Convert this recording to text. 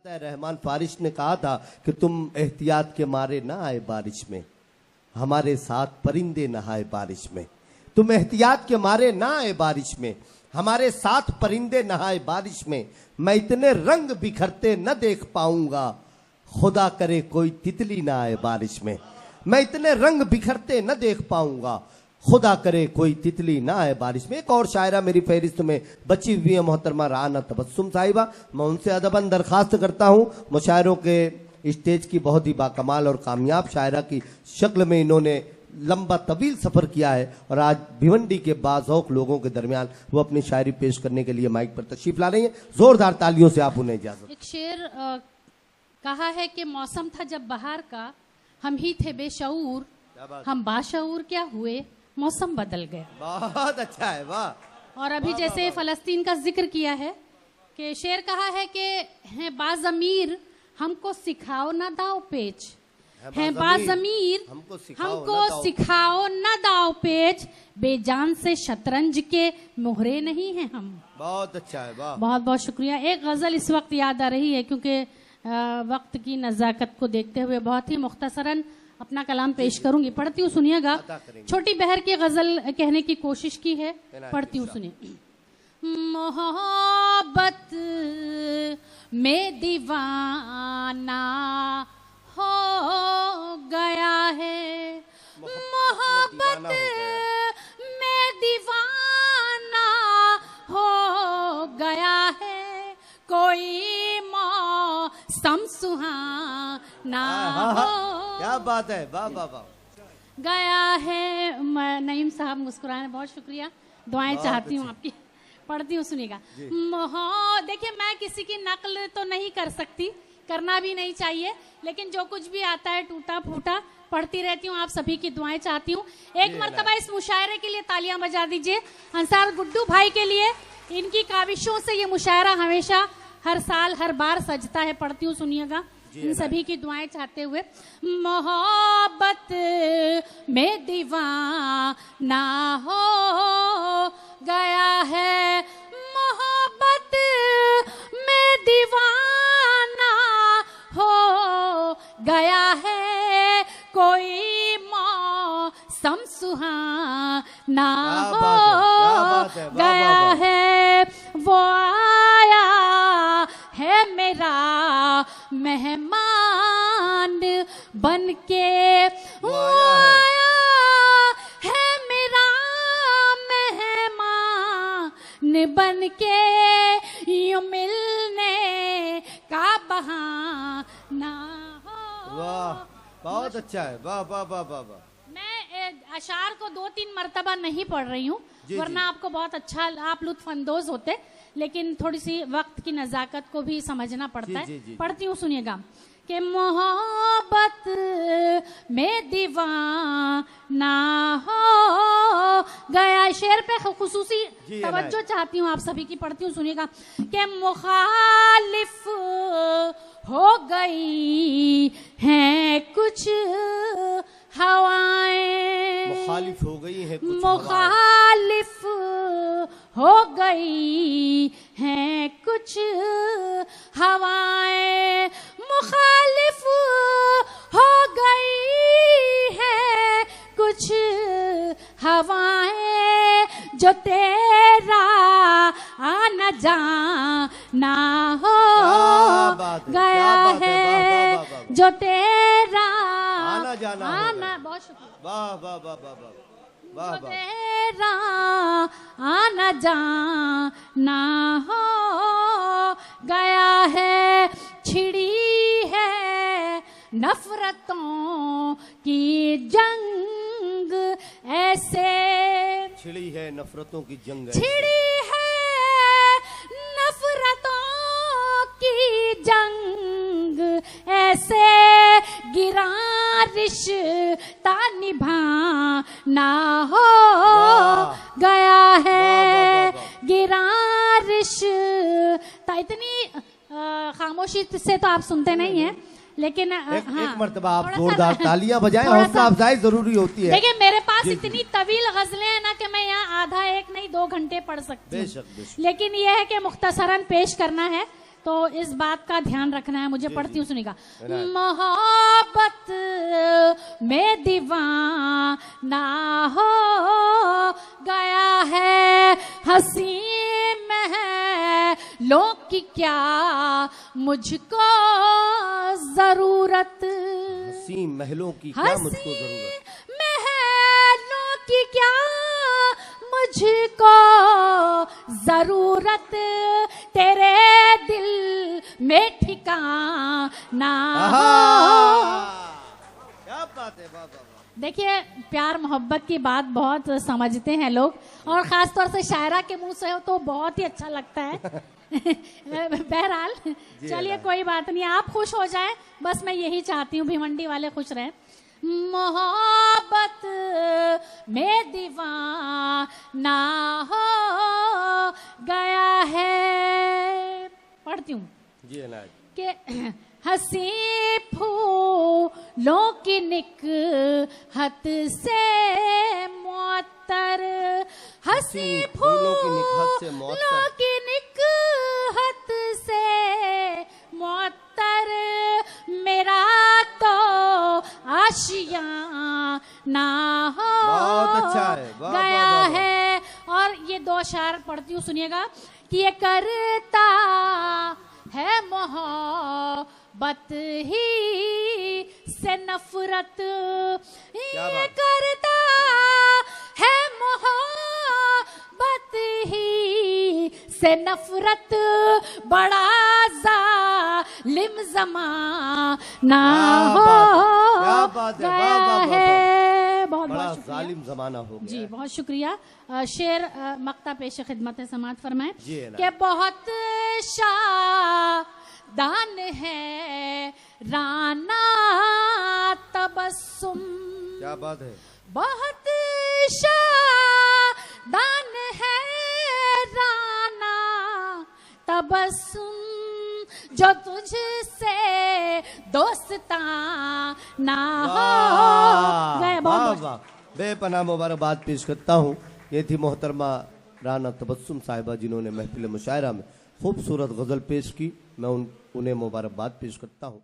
रहमान फारिश ने कहा था कि तुम एहतियात के मारे ना आए बारिश में, हमारे साथ परिंदे नहाए बारिश में। तुम एहतियात के मारे ना आए बारिश में, हमारे साथ परिंदे नहाए बारिश में। मैं इतने रंग बिखरते न देख पाऊंगा, खुदा करे कोई तितली ना आए बारिश में। मैं इतने रंग बिखरते न देख पाऊंगा, खुदा करे कोई तितली ना आए बारिश में। एक और शायरा मेरी फहरिस्त में बची हुई है, मोहतरमा राना तबस्सुम साहिबा। मैं उनसे अदबन दरखास्त करता हूँ, मुशायरों के स्टेज की बहुत ही बाकमाल और कामयाब शायरा की शक्ल में इन्होंने लंबा तवील सफर किया है और आज भिवंडी के बाज़ौक लोगों के दरमियान वो अपनी शायरी पेश करने के लिए माइक पर तशरीफ ला रही हैं। जोरदार तालियों से आप उन्हें इजाजत। एक शेर कहा है कि मौसम था जब बहार का, हम ही थे बेशऊर, हम बाशऊर क्या हुए, मौसम बदल गया। बहुत अच्छा है, वाह। और अभी जैसे फलस्तीन का जिक्र किया है कि शेर कहा है कि है बाज़मीर हमको सिखाओ ना दाव पेच, है बाज़मीर हमको सिखाओ ना दाव पेच, बेजान से शतरंज के मोहरे नहीं हैं हम। बहुत अच्छा है, वाह। बहुत बहुत शुक्रिया। एक गजल इस वक्त याद आ रही है क्योंकि वक्त की नजाकत को देखते हुए बहुत ही मुख्तसरन अपना कलाम पेश करूंगी, पढ़ती हूँ सुनिएगा। छोटी बहर की गजल कहने की कोशिश की है, पढ़ती हूँ सुनिए। मोहब्बत में दीवाना हो गया है, मोहब्बत में दीवाना हो गया है, कोई मौसम सुहाना हो। क्या बात है, वाह वाह वाह। गया है। नईम साहब मुस्कुराए, बहुत शुक्रिया, दुआएं चाहती हूँ आपकी, पढ़ती हूँ सुनिएगा। देखिए मैं किसी की नकल तो नहीं कर सकती, करना भी नहीं चाहिए, लेकिन जो कुछ भी आता है टूटा फूटा पढ़ती रहती हूँ, आप सभी की दुआएं चाहती हूँ। एक मर्तबा इस मुशायरे के लिए तालियां बजा दीजिए अंसार गुड्डू भाई के लिए। इनकी काविशों से ये मुशायरा हमेशा हर साल हर बार सजता है, पढ़ती हूँ सुनिएगा, इन सभी की दुआएं चाहते हुए। मोहब्बत में दीवाना हो गया है, मोहब्बत में दीवाना हो गया है, कोई मौसम सुहाना हो गया है, वो आया है मेरा मेहमान बनके, वो आया है मेरा मेहमान बनके, यूं मिलने का बहाना हो। वाह, बहुत अच्छा है, वाह वाह वाह वाह वाह। मैं अशार को 2-3 मर्तबा नहीं पढ़ रही हूँ, वरना आपको बहुत अच्छा, आप लुत्फ अंदोज होते, लेकिन थोड़ी सी वक्त की नजाकत को भी समझना पड़ता है। पढ़ती हूँ सुनिएगा कि मोहब्बत में दीवाना हो गया। शेर पे खुसूसी तवज्जो चाहती हूँ आप सभी की, पढ़ती हूँ सुनिएगा कि मुखालिफ हो गई हैं कुछ हवाएं, मुखालिफ हो गई है कुछ, मुखालिफ हो गई हैं कुछ हवाएं, मुखालिफ हो गई है कुछ हवाएं, जो तेरा आना जाना हो गया है, जो तेरा आना, बहुत शुक्रिया, वाह वाह वाह वाह वाह, जो तेरा आना जाना हो गया है, छिड़ी है नफरतों की जंग ऐसे, छिड़ी है नफरतों की जंग, छिड़ी है नफरतों की जंग ऐसे, गिरा रिश्ता निभाना हो गया है, गिरा रिश्ता। इतनी खामोशी से तो आप सुनते नहीं हैं, लेकिन एक मर्तबा आप जोरदार तालियां बजाएं, हौसला अफजाई जरूरी होती है। देखिए मेरे पास इतनी तवील गजलें हैं ना कि मैं यहाँ आधा एक नहीं 2 घंटे पढ़ सकती हूँ, लेकिन यह है कि मुख्तसरन पेश करना है तो इस बात का ध्यान रखना है मुझे। पढ़ती हूँ, सुनिएगा। मोहब्बत में दीवाना हो गया है, हंसी महलों की क्या मुझको जरूरत, हंसी महलों की क्या मुझको जरूरत, महलों की क्या मुझको जरूरत, तेरे दिल में ठिकाना हो। क्या बात है, वाह वाह। देखिए, प्यार मोहब्बत की बात बहुत समझते हैं लोग, और खास तौर से शायरा के मुंह से हो तो बहुत ही अच्छा लगता है। बहरहाल चलिए, कोई बात नहीं, आप खुश हो जाए, बस मैं यही चाहती हूँ, भिवंडी वाले खुश रहें। मोहब्बत में दीवाना हो गया है, पढ़ती हूँ जी अनाज, कि हंसी फूलों की निकहत से मुअत्तर, हंसी फूलों की निकहत से मुअत्तर, मेरा तो आशियाना हो बहुत अच्छा है, वाह, गया वाह, वाह, वाह। है। और ये दो अशार पढ़ती हूँ, सुनिएगा, कि ये करता है मोहब्बत ही से नफरत, ये करता है मोहब्बत ही से नफरत, बड़ा जालिम ज़माना हो गया है। बहुत बड़ा बहुत शुक्रिया जालिम जमाना हो गया जी, है। बहुत शुक्रिया। शेर मक्ता पेश खिदमत समात फरमाए जी है ना। कि बहुत शादान है राना तबस्सुम, क्या बात है, बहुत शादान है राना तबस्सुम, जो तुझसे दोस्ताना हो गए। बहुत वाह, बेपनाह मुबारकबाद पेश करता हूँ। ये थी मोहतरमा राना तबस्सुम साहिबा, जिन्होंने महफिल मुशायरा में खूबसूरत गजल पेश की। मैं उन्हें मुबारकबाद पेश करता हूँ।